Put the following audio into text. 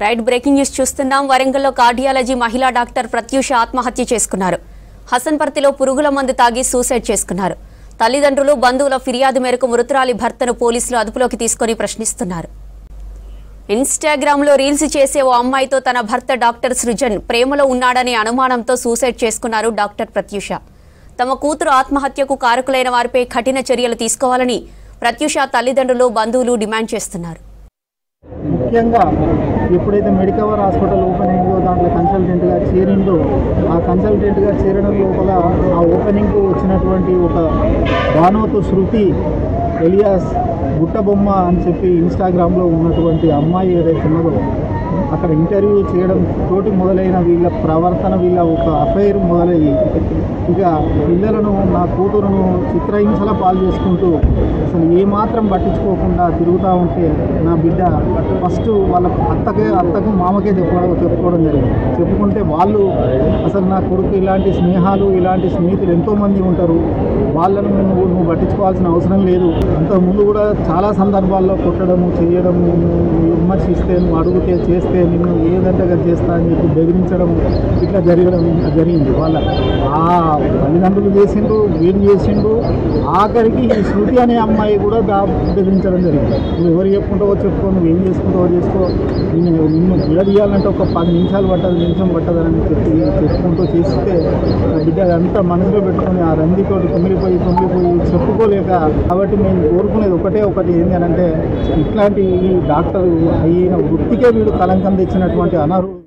Right breaking news చూస్తున్నాం. వరంగల్లో cardiology మహిళా డాక్టర్ ప్రత్యూష ఆత్మహత్య చేసుకున్నారు. హసన్పర్తిలో పురుగుల మందు తాగి సూసైడ్ చేసుకున్నారు. తల్లిదండ్రులు బంధువుల ఫిర్యాదు మేరకు మృతురాలి భర్తను పోలీసులు అదుపులోకి తీసుకుని ప్రశ్నిస్తున్నారు. ఇన్‌స్టాగ్రామ్లో రీల్స్ చేసే ఓ అమ్మాయితో తన భర్త డాక్టర్ సృజన్ ప్రేమలో ఉన్నాడనే అనుమానంతో సూసైడ్ చేసుకున్నారు డాక్టర్ ప్రత్యూష. తమ కూతురు ఆత్మహత్యకు కారకులైన వారిపై కఠిన చర్యలు తీసుకోవాలని ప్రత్యూష తల్లిదండ్రులు బంధువులు డిమాండ్ చేస్తున్నారు. ముఖ్యంగా ఎప్పుడైతే మెడికవర్ హాస్పిటల్ ఓపెన్ అయిందో దాంట్లో కన్సల్టెంట్గా చేరిందో ఆ కన్సల్టెంట్గా చేరడం లోపల ఆ ఓపెనింగ్కు వచ్చినటువంటి ఒక భానువతు శృతి ఎలియాస్ గుట్టబొమ్మ అని చెప్పి ఇన్స్టాగ్రామ్లో ఉన్నటువంటి అమ్మాయి ఏదైతే ఉన్నదో అక్కడ ఇంటర్వ్యూ చేయడం తోటి మొదలైన వీళ్ళ ప్రవర్తన వీళ్ళ ఒక అఫైర్ మొదలయ్యి ఇక పిల్లలను నా కూతురును చిత్రహింసల పాలు చేసుకుంటూ అసలు ఏమాత్రం పట్టించుకోకుండా తిరుగుతూ ఉంటే నా బిడ్డ ఫస్ట్ వాళ్ళ అత్తకు మామకే చెప్పుకోవడం జరిగింది. చెప్పుకుంటే వాళ్ళు అసలు నా కొడుకు ఇలాంటి స్నేహాలు ఇలాంటి స్నేహితులు ఎంతోమంది ఉంటారు, వాళ్ళను నువ్వు పట్టించుకోవాల్సిన అవసరం లేదు. అంతకుముందు కూడా చాలా సందర్భాల్లో కొట్టడము చేయడము విమర్శిస్తే నువ్వు అడిగితే చేస్తే నిన్ను ఏదంటే చేస్తా అని చెప్పి బెదిరించడం ఇట్లా జరిగింది. వాళ్ళ ఆ తల్లిదండ్రులు చేసిండు, వీడు చేసిండు, ఆఖరికి ఈ శృతి అనే అమ్మాయి కూడా బెదిరించడం జరిగింది. నువ్వు ఎవరు చెప్పుకుంటావో చెప్పుకో, నువ్వు ఏం చేసుకుంటావో చేసుకో, నిన్ను విడదీయాలంటే ఒక 10 నిమిషాలు పట్టదు, నిమిషం పట్టదని చెప్పుకుంటూ చేస్తే బిడ్డ అంతా మనసులో పెట్టుకొని ఆ రందితోటి కుమిలిపోయి చెప్పుకోలేక. కాబట్టి మేము కోరుకునేది ఒకటి ఏంటి అంటే ఇట్లాంటి ఈ డాక్టర్ అయిన వృత్తికే వీడు కలంకం తెచ్చినటువంటి అనర్హుడు.